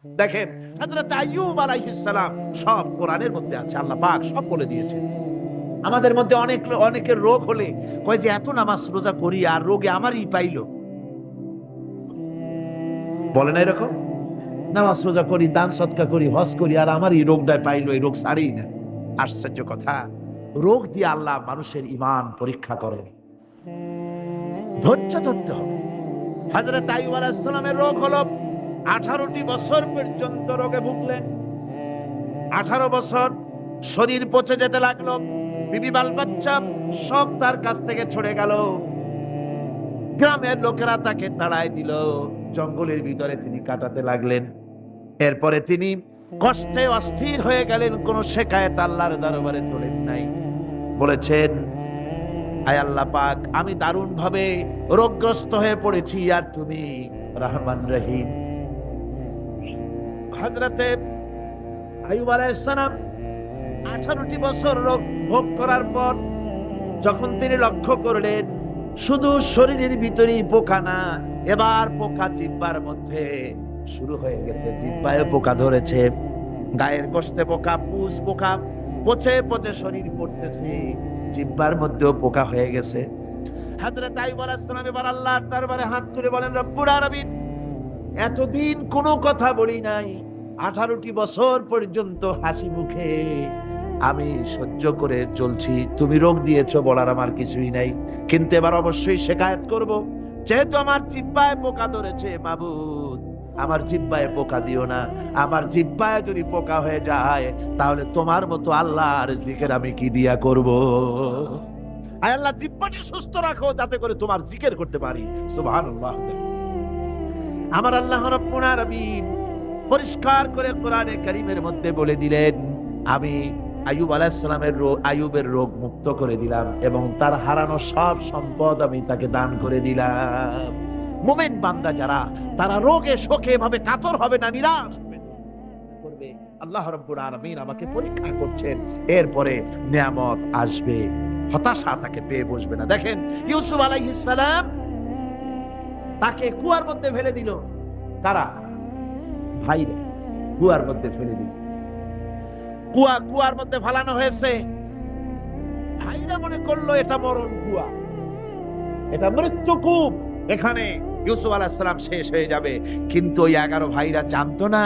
দেখেন হযরত আইয়ুব আলাইহিস সালাম সব কোরআনের মধ্যে আছে, আল্লাহ পাক সব বলে দিয়েছেন। আমাদের মধ্যে অনেকের রোগ হলে কয় যে এত নামাজ রোজা করি আর রোগে আমারই পাইলো। বলে না এরকম? নামাজ রোজা করি, দান সদকা করি, হজ করি আর আমারই রোগটাই পাইলো, এই রোগ ছাড়েই না। আশ্চর্য কথা, রোগ দিয়ে আল্লাহ মানুষের ঈমান পরীক্ষা করেন। ধৈর্য ধরতে হবে। হযরত আইয়ুব আলাইহিস সালামের রোগ হলো 18টি বছর পর্যন্ত রোগে ভুগলেন। 18 বছর শরীর পচে যেতে লাগলো, বিবি বাল বাচ্চা সব তার কাছ থেকে ছড়ে গেল। গ্রামের লোকেরা তাকে তাড়ায় দিল, জঙ্গলের ভিতরে তিনি কাটাতে লাগলেন। এরপরে তিনি কষ্টে অস্থির হয়ে গেলেন, কোন শেকায়েত আল্লাহর দরবারে তোলেন নাই। বলেছেন, আয় আল্লাহ পাক, আমি দারুণ ভাবে রোগগ্রস্ত হয়ে পড়েছি আর তুমি রহমান রহিম। হযরতে আইয়ুব আলাইহিস সালাম 18টি বছর রোগ ভোগ করার পর যখন তিনি লক্ষ্য করলেন শুধু শরীরের ভিতরেই পোকা না, এবার পোকা জিহ্বার মধ্যে শুরু হয়ে গেছে, জিহ্বায় পোকা ধরেছে, গায়ের গোশতে পোকা, পুষ পোকা, পচে পচে শরীর পড়তেছে, জিহ্বার মধ্যেও পোকা হয়ে গেছে। হযরত আইয়ুব আলাইহিস সালাম এবার আল্লাহর দরবারে হাত তুলে বলেন, রব্বুল আলামিন, এতদিন কোনো কথা বলি নাই, 18টি বছর পর্যন্ত হাসি মুখে আমি সহ্য করে চলছি, তুমি রোগ দিয়েছো বলার আমার কিছুই নাই, কিন্তু এবার অবশ্যই শিকায়েত করব। যেহেতু আমার জিহ্বায় পোকা ধরেছে, মাবুদ আমার জিহ্বায় পোকা দিও না, আমার জিহ্বায় যদি পোকা হয়ে যায় তাহলে তোমার মতো আল্লাহর জিকির আমি কি দিয়া করব? আয় আল্লাহ, জিহ্বাটি সুস্থ রাখো যাতে করে তোমার জিকির করতে পারি। সুবহানাল্লাহ। আমার আল্লাহ রাব্বুল আলামিন পরিষ্কার করে কোরআনে কারীমের মধ্যে বলে দিলেন, আমি আইয়ুব আলাইহিস সালামের আইয়ুবের রোগ মুক্ত করে দিলাম এবং তার হারানো সব সম্পদ আমি তাকে দান করে দিলাম। মুমিন বান্দা যারা, তারা রোগে শোকে এভাবে কাতর হবে না, নিরাশ করবে। আল্লাহ রাব্বুল আলামিন আমাকে পরীক্ষা করছেন, এরপরে নিয়ামত আসবে, হতাশা তাকে পেয়ে বসবে না। দেখেন ইউসুফ আলাইহিস সালাম, তাকে কুয়ার মধ্যে ফেলে দিল, কারা? ভাইরা কুয়ার মধ্যে ফেলে দিল। কুয়ার মধ্যে ফালানো হয়েছে, ভাইরা মনে করলো এটা মরণ কুয়া, এটা মৃত্যু কূপ, এখানে ইউসুফ আলাইহিস সালাম শেষ হয়ে যাবে। কিন্তু ওই 11 ভাইরা জানতো না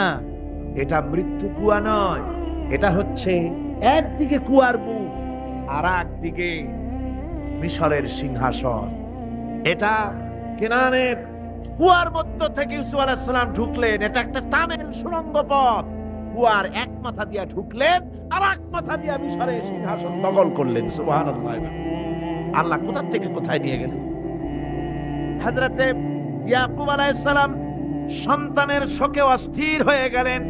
এটা মৃত্যু কুয়া নয়, এটা হচ্ছে একদিকে কুয়ার মুখ আর একদিকে মিশরের সিংহাসন। এটা কেনানের কুয়ার মধ্য থেকে ইউসুফ আলাইহিস সালাম ঢুকলেন, এটা একটা টানেল, সুড়ঙ্গ পথ। কুয়ার এক মাথা দিয়া ঢুকলেন আর এক মাথা দিয়া মিশরের সিংহাসন দখল করলেন। সুবহানাল্লাহ। আল্লাহ কোথা থেকে কোথায় নিয়ে গেলেন। হযরতে ইয়াকুব আলাইহিস সালাম সন্তানের শোকে অস্থির হয়ে গেলেন,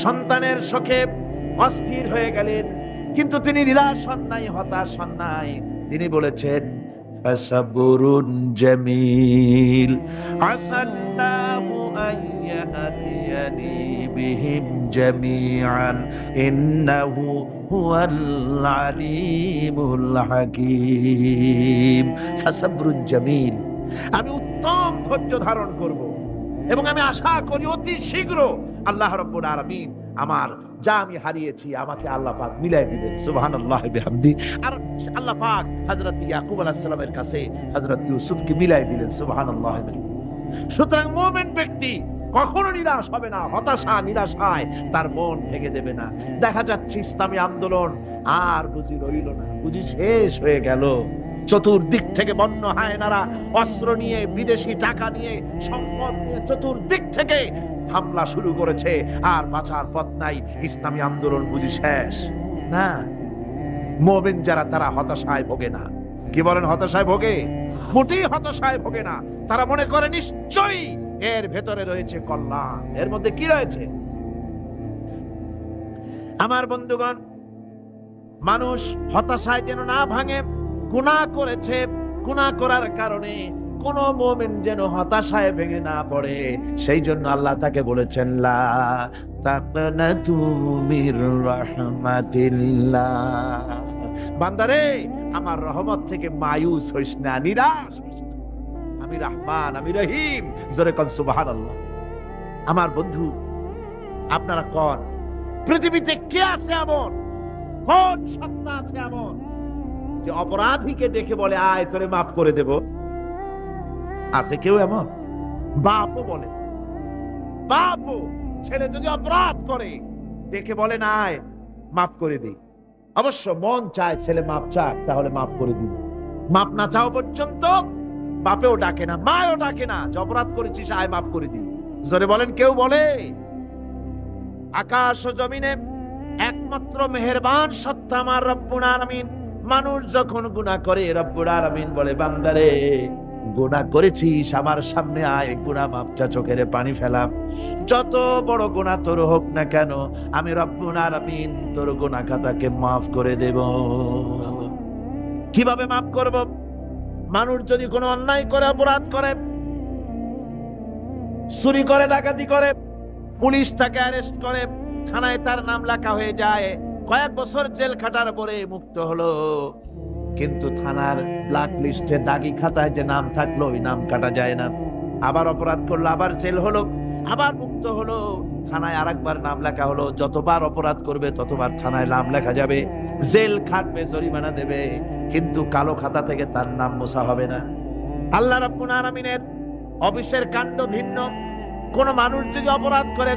সন্তানের শোকে অস্থির হয়ে গেলেন, কিন্তু তিনি নিরাশ হন নাই, হতাশ হন নাই। তিনি বলেছেন, ফাসাবরুন জামিল আসাল্লাহু আইয়াতিয়ানি বিহিম জামিআন ইন্নাহু হুয়াল আলিমুল হাকীম। ফাসাবরুন জামিল, আমি উত্তম ধৈর্য ধারণ করব এবং আমি আশা করি অতি শীঘ্র আল্লাহ রাব্বুল আলামিন আমার যা আমি হারিয়েছি আমাকে আল্লাহ পাক মিলাই দিবেন। সুবহানাল্লাহি বিহামদি। আর আল্লাহ পাক হযরত ইয়াকুব আলাইহিস সালামের কাছে হযরত ইউসুফকে মিলাই দিলেন। সুবহানাল্লাহি। সুতরাং মুমিন ব্যক্তি কখনো নিরাশ হবে না, হতাশা নিরাশায় তার মন ভেঙে দেবে না। দেখা যাচ্ছে ইসলামী আন্দোলন আর বুঝি রইল না, বুঝি শেষ হয়ে গেল। চতুর্দিক থেকে বন্য হায়নারা অস্ত্র নিয়ে, বিদেশি টাকা নিয়ে, সম্পদ নিয়ে চতুর্দিক থেকে হামলা শুরু করেছে, আর বাঁচার পথ নাই। ইসলামী আন্দোলন বুঝি শেষ না। মুমিন যারা, তারা হতাশায় ভোগে না। কি বলেন? হতাশায় ভোগে? মোটেই হতাশায় ভোগে না। তারা মনে করে নিশ্চয়ই এর ভেতরে রয়েছে কল্যাণ। এর মধ্যে কি রয়েছে? আমার বন্ধুগণ, মানুষ হতাশায় যেন না ভাঙে। গুনাহ করেছে, গুনাহ করার কারণে কোন মুমিন যেন হতাশায় ভেঙে না পড়ে, সেই জন্য আল্লাহ তাকে বলেছেন, লা তাকনাতু মির রাহমাতিল্লাহ। বান্দারে, আমার রহমত থেকে মায়ুস হইস না, নিরাশ হইস না। আমি রহমান, আমি রহিম। জোরে কোন সুবহানাল্লাহ। আমার বন্ধু, আপনারা কোন পৃথিবীতে কে আছে এমন, কোন সত্তা আছে এমন যে অপরাধীকে ডেকে বলে আয় তোরে মাফ করে দেব? আছে কেউ এমন? বাপও বলে, বাপও ছেলে যদি অপরাধ করে ডেকে বলে না আয় মাফ করে দিই। অবশ্য মন চায় ছেলে মাপ চাক, তাহলে মাফ করে দিই। মাপ না চাও পর্যন্ত বাপেও ডাকে না, মাও ডাকে না যে অপরাধ করেছিস আয় মাফ করে দিই। জোরে বলেন, কেউ বলে? আকাশ ও জমিনে একমাত্র মেহেরবান সত্তা আমার রব্বুল আলামিন। মানুষ যখন গুনাহ করে রব্বুল আলামিন বলে বান্দারে গুনাহ করেছিস আমার সামনে আয়, গুনাহ মাপ চা, চোখের পানি ফেলাম। যত বড় গুনাহ তোর হোক না কেন আমি রব্বুল আলামিন তোর গুনাহ খাতাকে মাফ করে দেব। কিভাবে মাফ করব? মানুষ যদি কোনো অন্যায় করে, অপরাধ করে, চুরি করে, ডাকাতি করে, পুলিশ তাকে অ্যারেস্ট করে, থানায় তার নাম লেখা হয়ে যায়, কয়েক বছর জেল খাটার পরে মুক্ত হলো, কিন্তু থানার ব্ল্যাক লিস্টে দাগি খাতায় যে নাম থাকলো ওই নাম কাটা যায় না। আবার অপরাধ করলো, আবার জেল হলো, আবার মুক্ত হলো, থানায় আরেকবার নাম লেখা হলো। যতবার অপরাধ করবে ততবার থানায় নাম লেখা যাবে, জেল খাটবে, জরিমানা দেবে, কিন্তু কালো খাতা থেকে তার নাম মোছা হবে না। আল্লাহ রাব্বুল আলামিনের অফিসের কাণ্ড ভিন্ন। কোন মানুষ যদি অপরাধ করে,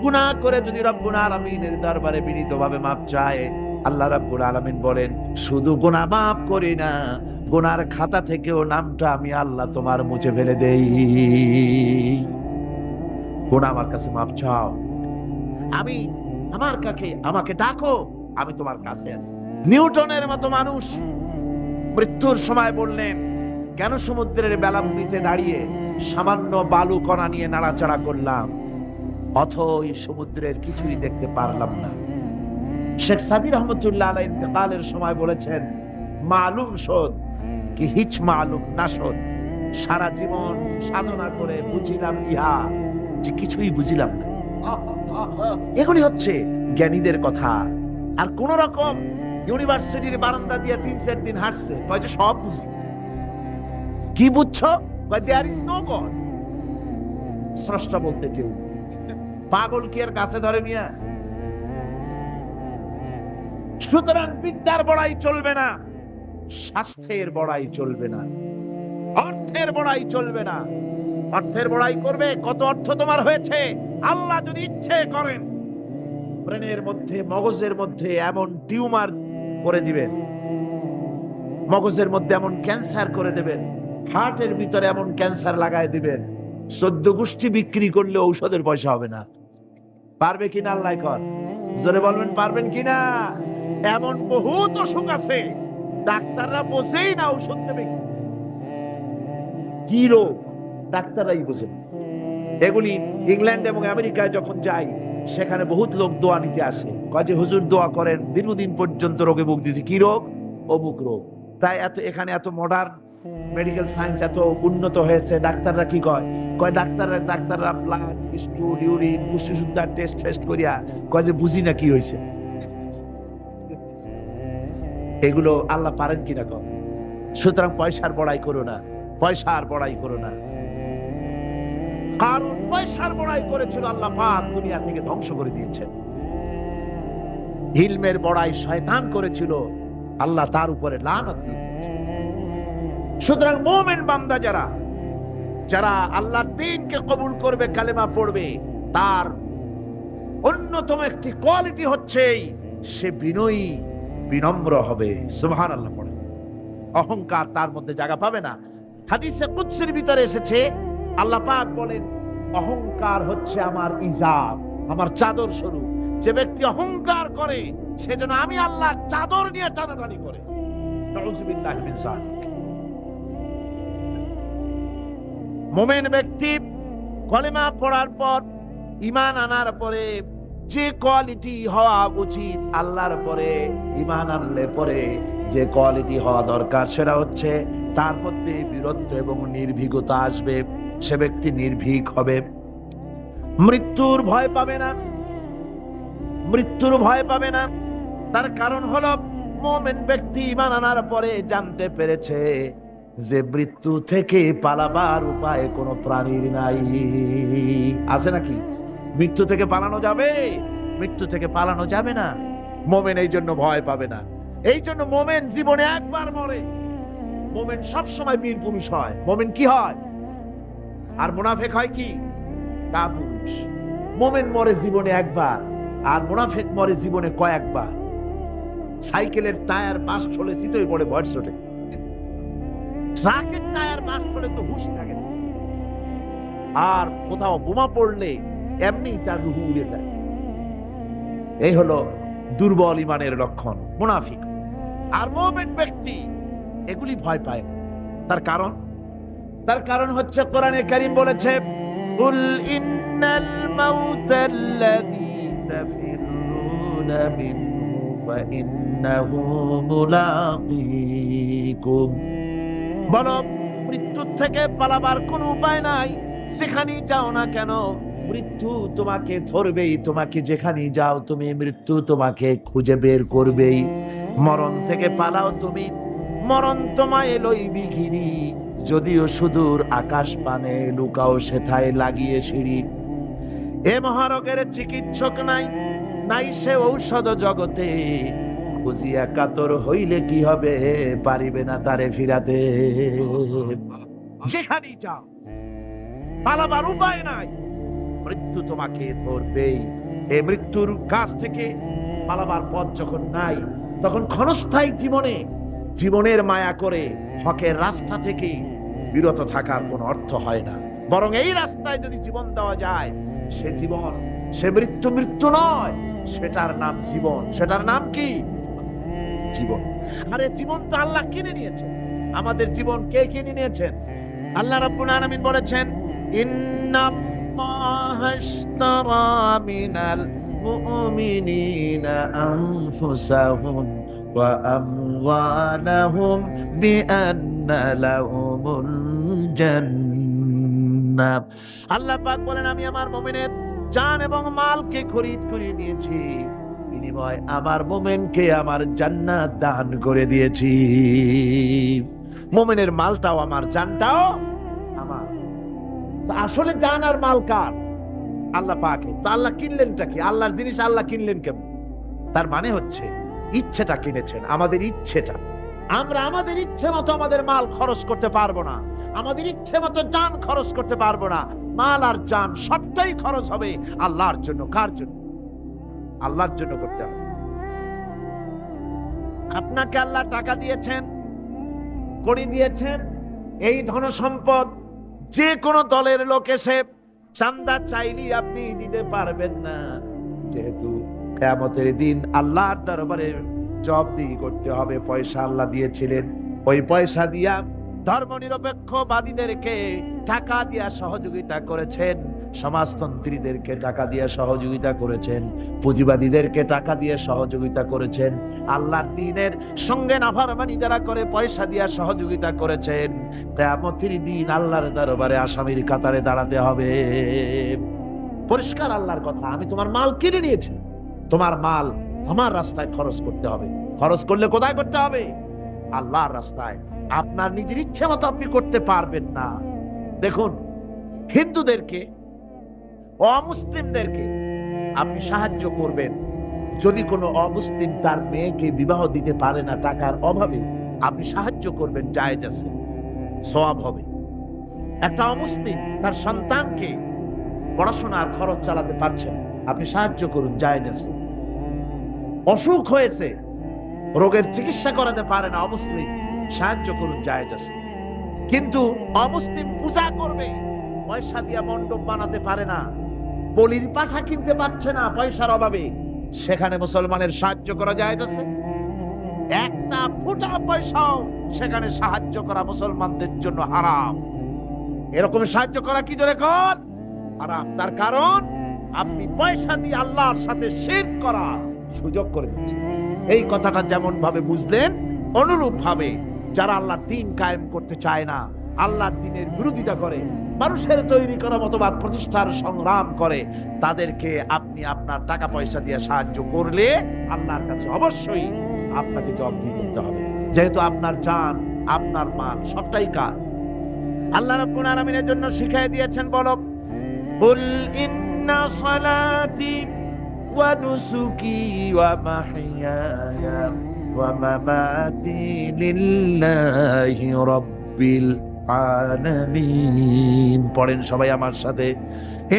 গুনাহ করে যদি রব্বুল আলামিনের দরবারে বিনীতভাবে মাপ চায়, আল্লাহ রাব্বুল আলামিন বলেন শুধু গুনাহ মাফ করি না, গুনার খাতা থেকেও নামটা আমি আল্লাহ তোমার মুছে ফেলে দেই। গুনাহ আমার কাছে মাপ চাও, আমি আমাকে ডাকো, আমি তোমার কাছে আছি। নিউটনের মতো মানুষ মৃত্যুর সময় বললেন কেন সমুদ্রের বেলাভূমিতে দাঁড়িয়ে সামান্য বালু কণা নিয়ে নাড়াচাড়া করলাম, অথই সমুদ্রের কিছুই দেখতে পারলাম না। শেখ সাদি রহমতুল্লাহ আলাইহি ইন্তেকালের সময় বলেছেন মালুম শোধ কি হিচ মালুম না শোধ, সারা জীবন সাধনা করে বুঝিলাম ইহা যে কিছুই বুঝিলাম না। এগুলি হচ্ছে জ্ঞানীদের কথা। আর কোন রকম ইউনিভার্সিটির বারান্দা দিয়ে 3-4 দিন হাঁটছে, কয় যে সব বুঝি। কি বুঝছো? কয় দেয়ার ইজ নো গড। স্রষ্টা বলতে কেউ। পাগল কি এর কাছে ধরে মিয়া? সুতরাং বিদ্যার বড়াই চলবে না, স্বাস্থ্যের বড়াই চলবে না, অর্থের বড়াই চলবে না। অর্থের বড়াই করবে, কত অর্থ তোমার হয়েছে, আল্লাহ যদি ইচ্ছে করেন ব্রেনের মধ্যে, মগজের মধ্যে এমন টিউমার করে দিবেন, মগজের মধ্যে এমন ক্যান্সার করে দেবেন, হার্টের ভিতরে এমন ক্যান্সার লাগায় দিবেন, 14 গোষ্ঠী বিক্রি করলে ঔষধের পয়সা হবে না। পারবে কিনা আল্লাহ কর? জোরে বলবেন পারবেন কিনা? এমন বহুত অসুখ আছে ডাক্তাররা বোঝেই না ঔষধ দেবে কি রোগ, ডাক্তাররাই বোঝেন। এগুলি ইংল্যান্ড এবং আমেরিকায় যখন যাই সেখানে বহুত লোক দোয়া নিতে আসে, কয় যে হুজুর দোয়া করেন, দীর্ঘদিন পর্যন্ত রোগে ভুগতেছি। কি রোগ? অমুক রোগ। তাই এখানে এত মডার্ন মেডিকেল সায়েন্স এত উন্নত হয়েছে, ডাক্তাররা কি কয়? কয় ডাক্তাররা ব্লাড, স্টুল, ইউরিন, পুষ্টিশুদ্ধার টেস্ট ফেস্ট করিয়া কয় যে বুঝি না কি হয়েছে। এগুলো আল্লাহ পারেন কিনা কম। সুতরাং পয়সার বড়াই করো না, পয়সার বড়াই করো না। কারণ পয়সার বড়াই করেছিল, আল্লাহ পাক দুনিয়া থেকে ধ্বংস করে দিয়েছেন। ইলমের বড়াই শয়তান করেছিল, আল্লাহ তার উপরে লানত দিয়েছেন। সুতরাং মুমিন বান্দা যারা আল্লাহর দ্বীনকে কবুল করবে, কালেমা পড়বে, তার অন্যতম একটি কোয়ালিটি হচ্ছে সে বিনয়ী, বিনম্র হবে। সুবহানাল্লাহ পড়ে। অহংকার তার মধ্যে জায়গা পাবে না। হাদিসে কুদসির ভিতরে এসেছে আল্লাহ পাক বলেন অহংকার হচ্ছে আমার ইজাব, আমার চাদর স্বরূপ। যে ব্যক্তি অহংকার করে সেজন্য আমি আল্লাহর চাদর নিয়ে টানাটানি করে। নাউযুবিল্লাহি মিন যালিক। মুমিন ব্যক্তি কলেমা পড়ার পর, ঈমান আনার পরে যে কোয়ালিটি হওয়া উচিত, আল্লাহর পরে ঈমান আনলে পরে যে কোয়ালিটি হওয়া দরকার সেটা হচ্ছে তার মধ্যে বীরত্ব এবং নির্ভীকতা আসবে। সে ব্যক্তি নির্ভীক হবে, মৃত্যুর ভয় পাবে না, মৃত্যুর ভয় পাবে না। তার কারণ হলো মুমিন ব্যক্তি ঈমান আনার পরে জানতে পেরেছে যে মৃত্যু থেকে পালাবার উপায় কোনো প্রাণীর নাই। আছে নাকি? মৃত্যু থেকে পালানো যাবে? মৃত্যু থেকে পালানো যাবে না। মোমেন এই জন্য ভয় পাবে না। এই জন্য মোমেন জীবনে একবার মরে। মোমেন সবসময় বীর পুরুষ হয়। মোমেন কি হয়? আর মুনাফেক হয় কি? কাপুরুষ। মোমেন মরে জীবনে একবার, আর মুনাফেক মরে জীবনে কয়েকবার। সাইকেলের টায়ার বাস্ট হলে চিতই পড়ে ভয়েস ওঠে, ট্রাকের টায়ার বাস্ট হলে তো হুঁশ থাকে না, আর কোথাও বোমা পড়লে এমনি তার রুহু উড়ে যায়। এই হলো দুর্বল ইমানের লক্ষণ, মুনাফিক। আর মুমিন ব্যক্তি এগুলি ভয় পায় না। তার কারণ হচ্ছে কোরআনে কারীম বলেছে, কুল ইন্নাল মাউতাল্লাযী তাফিরুনা মিনহু ফাইন্নাহু মুলাকীকুম। বলো, মৃত্যুর থেকে পালাবার কোনো উপায় নাই। যেখানেই যাও না কেন মৃত্যু তোমাকে ধরবেই। তোমাকে যেখানেই যাও তুমি, মৃত্যু তোমাকে খুঁজে বের করবেই। মরণ থেকে পালাও তুমি, মরণ তোমায় লইবি ঘিরি। যদিও সুদূর আকাশ পানে লুকাও সেথায় লাগিয়ে সিঁড়ি। এ মহারোগের চিকিৎসক নাই সে ঔষধ জগতে। খুঁজিয়া কাতর হইলে কি হবে, পারিবে না তারে ফিরাতে। যেখানেই যাও পালাবার উপায় নাই, মৃত্যু তোমাকে ধরবেই। এই মৃত্যুর কাছ থেকে পালাবার পথ যখন নাই, তখন ক্ষণস্থায়ী জীবনের মায়া করে হকের রাস্তা থেকে বিরত থাকার কোন অর্থ হয় না। বরং এই রাস্তায় যদি জীবন দেওয়া যায়, সে মৃত্যু নয়, সেটার নাম জীবন। সেটার নাম কি? জীবন। আরে জীবন তো আল্লাহ কিনে নিয়েছেন। আমাদের জীবন কে কিনে নিয়েছেন? আল্লাহ রাব্বুল আলামিন বলেছেন, ইন্নাল্লাহা আশতারা মিনাল মুমিনিনা আনফুসাহুম ওয়া আমওয়ালাহুম বিআন্না লাহুমুল জান্নাহ। আল্লাহ পাক বলেন, আমি আমার মুমিনের জান এবং মালকে খরিদ করে নিয়েছি, বিনিময়ে আমার মুমিনকে আমার জান্নাত দান করে দিয়েছি। মুমিনের মালটাও আমার, জানটাও আমার। তো আসলে জান আর মাল কার? আল্লাহ পাকের। তো আল্লাহ কিনলেনটা কি? আল্লাহর জিনিস আল্লাহ কিনলেন কেন? তার মানে হচ্ছে ইচ্ছেটা কিনেছেন, আমাদের ইচ্ছেটা। আমরা আমাদের ইচ্ছে মতো আমাদের মাল খরচ করতে পারবো না, আমাদের ইচ্ছে মতো জান খরচ করতে পারবো না। মাল আর জান সবটাই খরচ হবে আল্লাহর জন্য। কার জন্য? আল্লাহর জন্য করতে হবে। আপনাকে আল্লাহ টাকা দিয়েছেন, কড়ি দিয়েছেন, এই ধন সম্পদ যে কোনো দলের লোক এসে চান্দা চাইলেই আপনি দিতে পারবেন না, যেহেতু কিয়ামতের দিন আল্লাহর দরবারে জবাবদিহি করতে হবে। পয়সা আল্লাহ দিয়েছিলেন, ওই পয়সা দিয়া ধর্মনিরপেক্ষবাদীদেরকে টাকা দিয়া সহযোগিতা করেছেন, সমাজতন্ত্রীদেরকে টাকা দিয়ে সহযোগিতা করেছেন, পুঁজিবাদীদেরকে টাকা দিয়ে সহযোগিতা করেছেন, আল্লাহর দ্বীনের সঙ্গে নাফরমানি যারা করে পয়সা দিয়ে সহযোগিতা করেছেন। কিয়ামতের দিন আল্লাহর দরবারে আসামির কাতারে দাঁড়াতে হবে। পরিষ্কার আল্লাহর কথা, আমি তোমার মাল কিনে নিয়েছি, তোমার মাল আমার রাস্তায় খরচ করতে হবে। খরচ করলে কোথায় করতে হবে? আল্লাহর রাস্তায়। আপনার নিজের ইচ্ছে মতো আপনি করতে পারবেন না। দেখুন, হিন্দুদেরকে, অমুসলিমদেরকে আপনি সাহায্য করবেন। যদি কোনো অমুসলিম তার মেয়েকে বিবাহ দিতে পারে না টাকার অভাবে, আপনি সাহায্য করবেন, জায়েজ আছে, সওয়াব হবে। একটা অমুসলিম তার সন্তানকে পড়াশোনার খরচ চালাতে পারছেন, আপনি সাহায্য করুন, জায়েজ আছে। অসুখ হয়েছে, রোগের চিকিৎসা করাতে পারে না অমুসলিম, সাহায্য করুন, জায়েজ আছে। কিন্তু অমুসলিম পূজা করবে, পয়সা দিয়ে মণ্ডপ বানাতে পারে না, বলির পাঠা কিনতে পারছে না পয়সার অভাবে, সেখানে মুসলমানের সাহায্য করা জায়েজ আছে? একটা ফুটা পয়সাও সেখানে সাহায্য করা মুসলমানদের জন্য হারাম। এরকম সাহায্য করা কি জোরে কর? হারাম। তার কারণ আপনি পয়সা দিয়ে আল্লাহর সাথে শিরক করা সুযোগ করে দিচ্ছেন। এই কথাটা যেমন ভাবে বুঝলেন, অনুরূপ ভাবে যারা আল্লাহর দ্বীন কায়েম করতে চায় না, আল্লাহর দ্বীনের বিরোধিতা করে, মানুষের তৈরি করা মতবাদ প্রতিষ্ঠার সংগ্রাম করে, তাদেরকে আপনি আপনার টাকা পয়সা দিয়ে সাহায্য করলে আল্লাহর কাছে অবশ্যই আপনাকে জবাবদিহি করতে হবে। যেহেতু আপনার জান আপনার মাল সবটাই কার? আল্লাহ রাব্বুল আলামিনের জন্য শিখিয়ে দিয়েছেন, বলো কুল ইন্না সালাতি ওয়া নুসুকি ওয়া মাহইয়ায়া ওয়া মামাতি লিল্লাহি রাব্বিল আলামিন। পড়েন সবাই আমার সাথে,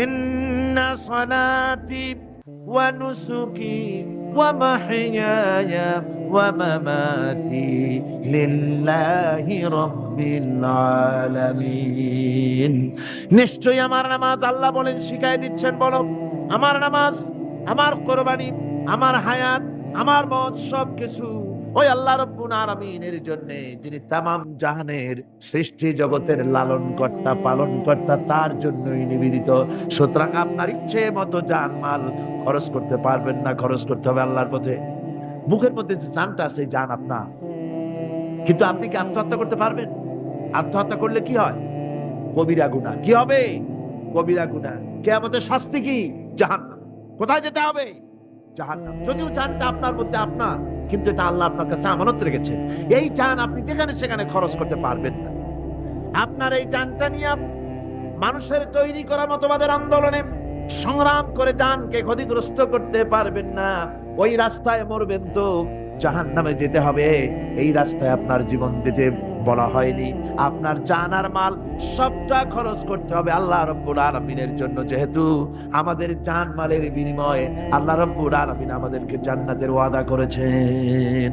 ইন্না সালাতি ওয়া নুসুকি ওয়া মাহইয়ায়া ওয়া মামাতি লিল্লাহি রাব্বিল আলামিন। নিশ্চয়ই আমার নামাজ, আল্লাহ বলেন শিখাই দিচ্ছেন, বলো আমার নামাজ, আমার কোরবানি, আমার হায়াত, আমার মত সবকিছু ওই আল্লাহ রাব্বুল আলামিনের জন্য, যিনি তামাম জাহানের সৃষ্টি জগতের লালন কর্তা পালন কর্তা, তার জন্যই নিবেদিত। সুতরাং আপনার ইচ্ছে মতো জান মাল খরচ করতে পারবেন না, খরচ করতে হবে আল্লাহর পথে। মুখের মধ্যে যে জানটা আছে জান আপনার, কিন্তু আপনি কি আত্মহত্যা করতে পারবেন? আত্মহত্যা করলে কি হয়? কবিরা গুনাহ। কি হবে? কবিরা গুনাহ। কিয়ামতের শাস্তি কি? জাহান্নাম। কোথায় যেতে হবে? জাহান্নাম। যদিও জানটা আপনার মধ্যে আপনার, কিন্তু এটা আল্লাহ আপনার কাছে আমানত রেখেছেন। এই জান আপনি যেখানে সেখানে খরচ করতে পারবেন না। আপনার এই জানটা নিয়ে মানুষের তৈরি করা মতবাদের আন্দোলনে সংগ্রাম করে জানকে ক্ষতিগ্রস্ত করতে পারবেন না। ওই রাস্তায় মরবেন তো জাহান্নামে যেতে হবে। এই রাস্তায় আপনার জীবন দিতে বলা হয়নি। আপনার জান আর মাল সবটা খরচ করতে হবে আল্লাহ রাব্বুল আলামিনের জন্য, যেহেতু আমাদের জান মালের বিনিময়ে আল্লাহ রাব্বুল আলামিন আমাদেরকে জান্নাতের ওয়াদা করেছেন।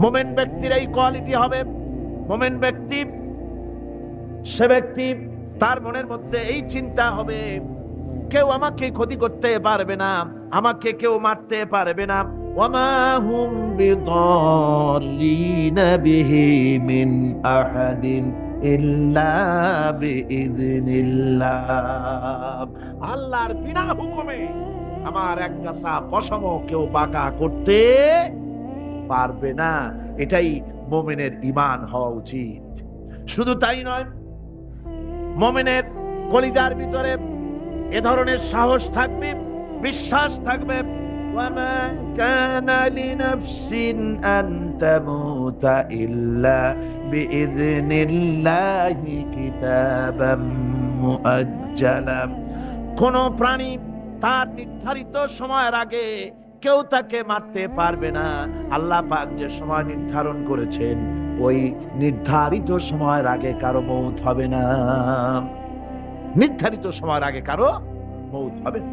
মুমিন ব্যক্তির এই কোয়ালিটি হবে। মুমিন ব্যক্তি, সে ব্যক্তি তার মনের মধ্যে এই চিন্তা হবে, কেউ আমাকে ক্ষতি করতে পারবে না, আমাকে কেউ মারতে পারবে না। ওয়ামা হুম বিদাল্লিনা বিহি মিন আহাদিন ইল্লা বিইذনিল্লাহ। আল্লাহর বিনা হুকুমে আমার এক কাঁচা পশম কেউ বাঁকা করতে পারবে না। এটাই মুমিনের ঈমান হওয়া উচিত। শুধু তাই নয়, মুমিনের কলিজার ভিতরে এ ধরনের সাহস থাকবে, বিশ্বাস থাকবে। ওয়ামা কানা লিনাফসিন আন তামুতা ইল্লা বিইذনিল্লাহি কিতাবাম মুআজ্জালা। কোন প্রাণী তার নির্ধারিত সময়ের আগে কেউ তাকে মারতে পারবে না। আল্লাহ পাক যে সময় নির্ধারণ করেছেন, ওই নির্ধারিত সময়ের আগে কারো মৌত হবে না। নির্ধারিত সময়ের আগে কারো মৌত হবে না।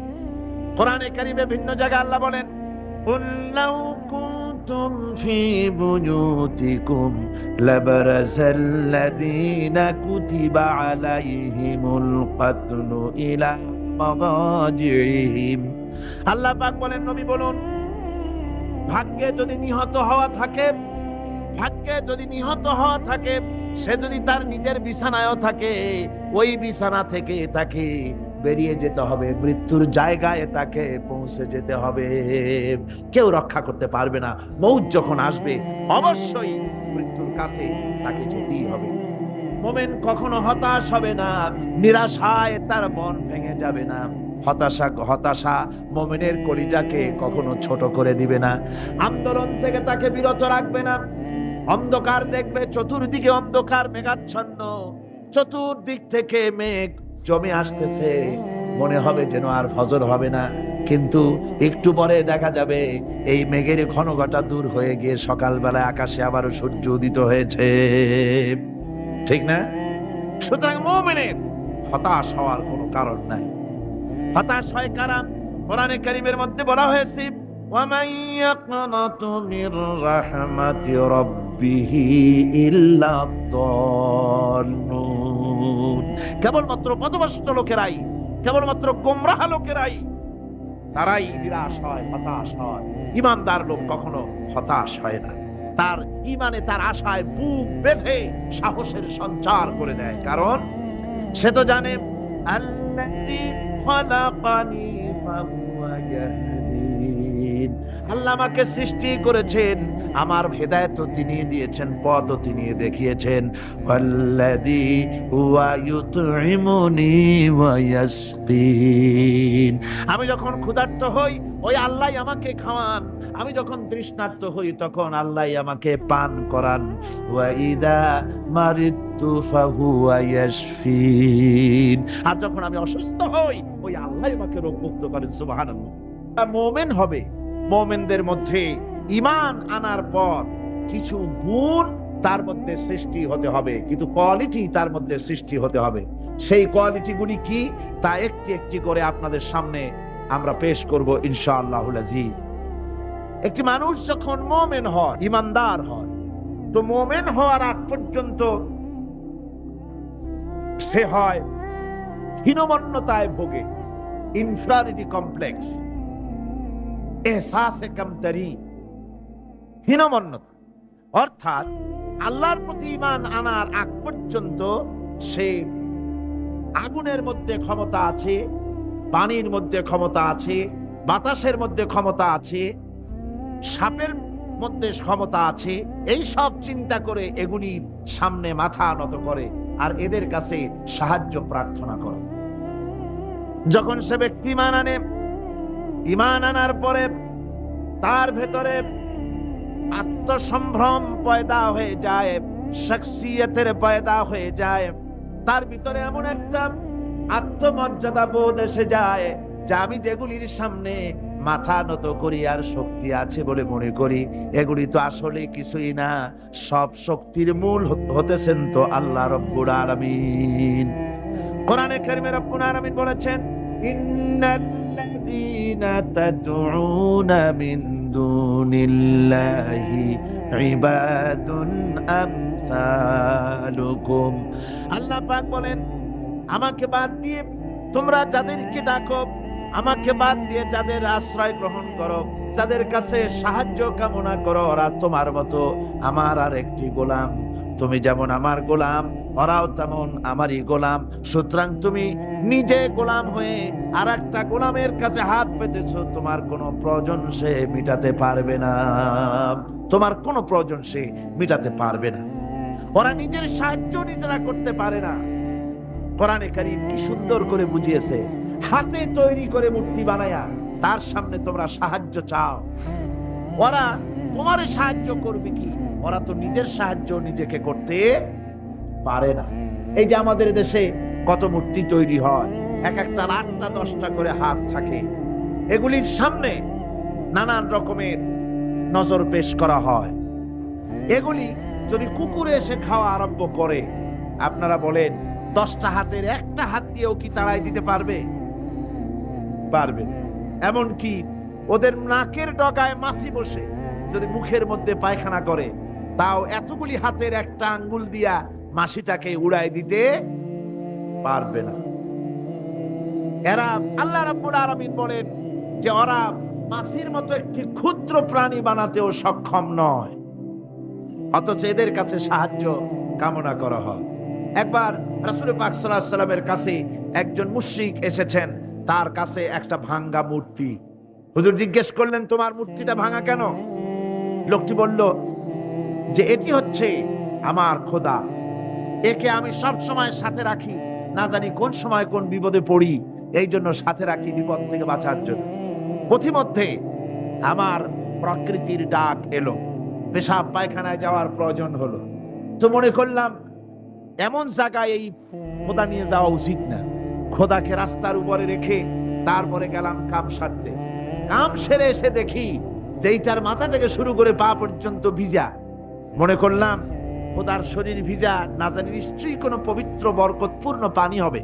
কোরআনে কারীমে ভিন্ন জায়গায় আল্লাহ বলেন, কুল্লাউ কুনতুম ফি বুয়ুতিকুম লাবারাযাল্লাযীনা কুতিবা আলাইহিমুল কাতলু ইলা মাদাজিহিম। আল্লাহ পাক বলেন, নবী বলুন, ভাগ্যে যদি নিহত হওয়া থাকে, ভাগ্যে যদি নিহত হওয়া থাকে, সে যদি তার নিজের বিছানায়ও থাকে, ওই বিছানা থেকে তাকে বেরিয়ে যেতে হবে, মৃত্যুর জায়গায় তাকে পৌঁছে যেতে হবে। কেউ রক্ষা করতে পারবে না। মৌত যখন আসবে অবশ্যই মৃত্যুর কাছে তাকে যেতেই হবে। মুমিন কখনো হতাশ হবে না, নিরাশায় তার মন ভেঙে যাবে না। হতাশা মুমিনের কলিজাকে কখনো ছোট করে দিবে না, আন্দোলন থেকে তাকে বিরত রাখবে না। অন্ধকার দেখবে, চতুর্দিকে অন্ধকার মেঘাচ্ছন্ন, চতুর্দিক থেকে মেঘ জমে আসতেছে, মনে হবে যেন আর ফজর হবে না, কিন্তু একটু পরে দেখা যাবে এই মেঘের ঘন ঘটা দূর হয়ে গিয়ে সকালবেলায় আকাশে আবারও সূর্য উদিত হয়েছে। ঠিক না? সুতরাং মুমিনের হতাশ হওয়ার কোনো কারণ নাই। হতাশ হয় কারা? কোরআনে কারীমের মধ্যে বলা হয়েছে, ওয়ামান ইয়াকনাতু মির রাহমাতি রাব্বিহি ইল্লা দাল্লুন। কেবলমাত্র পথভ্রষ্ট লোকেরাই, কেবলমাত্র গোমরাহ লোকেরাই তারাই নিরাশ হয়, হতাশ হয়। ঈমানদার লোক কখনো হতাশ হয় না। তার ঈমানে, তার আশায় বুক বেঁধে সাহসের সঞ্চার করে দেয়, কারণ সে তো জানে আল্লাযী খালাকানি ফাহুয়া ইয়াহদিন। আল্লাহ আমাকে সৃষ্টি করেছেন, আমার হেদায়েত তিনি দিয়েছেন, পথ তিনি দেখিয়েছেন। ওয়াল্লাযী হুয়া ইউতঈমুনি ওয়া ইয়াসকিন। আমি যখন ক্ষুধার্ত হই ওই আল্লাহই আমাকে খাওয়ান, আমি যখন তৃষ্ণার্ত হই তখন আল্লাহই আমাকে পান করান। ওয়া ইযা মারিদতু ফাহুয়া ইয়াশফিন। আর যখন আমি অসুস্থ হই ওই আল্লাহই আমাকে রোগমুক্ত করেন। সুবহানাল্লাহ। মুমিন হবে, মুমিনদের মধ্যে ঈমান আনার পর কিছু গুণ তার মধ্যে সৃষ্টি হতে হবে, কিন্তু কোয়ালিটি তার মধ্যে সৃষ্টি হতে হবে। সেই কোয়ালিটিগুলি কি তা একটি একটি করে আপনাদের সামনে আমরা পেশ করব ইনশাআল্লাহুল আজিজ। একটি মানুষ যখন মুমিন হয়, ঈমানদার হয়, তো মুমিন হওয়ার আগ পর্যন্ত সে হয় হীনমন্যতায় ভোগে, ইনফেরিয়রিটি কমপ্লেক্স, এহসাসে কমতরি, হীনমন্যতা। অর্থাৎ আল্লাহর প্রতি ঈমান আনার আগ পর্যন্ত সে আগুনের মধ্যে ক্ষমতা আছে, পানির মধ্যে ক্ষমতা আছে, বাতাসের মধ্যে ক্ষমতা আছে, সাপের মধ্যে ক্ষমতা আছে, এই সব চিন্তা করে এগুলি সামনে মাথা নত করে আর এদের কাছে সাহায্য প্রার্থনা করে। যখন সে ব্যক্তি ঈমান আনে, ঈমান আনার পরে তার ভেতরে আত্মসম্ভ্রম পয়দা হয়ে যায়, শখসিয়তের পয়দা হয়ে যায়, তার ভিতরে এমন একটা আত্মমর্যাদা বোধ এসে যায় যে আমি যেগুলির সামনে মাথা নত করি আর শক্তি আছে বলে মনে করি, এগুলি তো আসলে কিছুই না, সব শক্তির মূল হতেছেন তো আল্লাহ রব্বুল আলামিন। কোরআনে কারিমে রব্বুল আলামিন বলেছেন, ইন্নাল্লাযীনা তাদউনা মিন দুনিল্লাহি ইবাদুন আমসালুকুম। আল্লাহ পাক বলেন, আমাকে বাদ দিয়ে তোমরা যাদেরকে ডাকো, আমাকে বাদ দিয়ে যাদের আশ্রয় গ্রহণ করো, যাদের কাছে সাহায্য কামনা করো, ওরা তোমার মতো আমার আর একটি গোলাম। তুমি যেমন আমার গোলাম, ওরাও তেমন আমারই গোলাম। সুতরাং তুমি নিজে গোলাম হয়ে আর একটা গোলামের কাছে হাত পেতেছো, তোমার কোনো প্রয়োজন সে মিটাতে পারবে না, তোমার কোনো প্রয়োজন সে মিটাতে পারবে না। ওরা নিজের সাহায্য নিজেরা করতে পারে না। কোরআনে কারীম কি সুন্দর করে বুঝিয়েছে, হাতে তৈরি করে মূর্তি বানায়া তার সামনে তোমরা সাহায্য চাও, ওরা তোমার সাহায্য করবে কি? ওরা তো নিজের সাহায্য নিজেকে করতে পারে না। এই যে আমাদের দেশে কত মূর্তি তৈরি হয়, এক একটা 8টা 10টা করে হাত থাকে, এগুলির সামনে নানান রকমের নজর পেশ করা হয়। এগুলি যদি কুকুরে এসে খাওয়া আরম্ভ করে, আপনারা বলেন 10টা হাতের একটা হাত দিয়েও কি তাড়াই দিতে পারবে? পারবে। এমনকি ওদের নাকের ডগায় মাছি বসে যদি মুখের মধ্যে পায়খানা করে, তাও এতগুলি হাতের একটা আঙ্গুল দিয়া মাছিটাকে উড়াই দিতে পারবে না। এরা, আল্লাহ রাব্বুল আলামিন বলেন যে ওরা মাছির মতো একটি ক্ষুদ্র প্রাণী বানাতেও সক্ষম নয়, অথচ এদের কাছে সাহায্য কামনা করা হয়। একবার রাসূল পাক সাল্লাল্লাহু আলাইহি ওয়াসাল্লামের কাছে একজন মুশরিক এসেছেন, তার কাছে একটা ভাঙ্গা মূর্তি। হুজুর জিজ্ঞেস করলেন, তোমার মূর্তিটা ভাঙা কেন? লোকটি বলল যে এটি হচ্ছে আমার খোদা, একে আমি সব সময় সাথে রাখি, না জানি কোন সময় কোন বিপদে পড়ি, এই জন্য সাথে রাখি বিপদ থেকে বাঁচার জন্য। পথিমধ্যে আমার প্রকৃতির ডাক এলো, পেশাব পায়খানায় যাওয়ার প্রয়োজন হলো, তো মনে করলাম এমন জায়গায় এই খোদা নিয়ে যাওয়া উচিত না, খোদাকে রাস্তার উপরে রেখে তারপরে গেলাম কাম সারতে। কাম সেরে এসে দেখি যেইটার মাথা থেকে শুরু করে পা পর্যন্ত ভিজা। মনে করলাম খোদার শরীর ভিজা, না জানি নিশ্চয়ই কোনো পবিত্র বরকতপূর্ণ পানি হবে।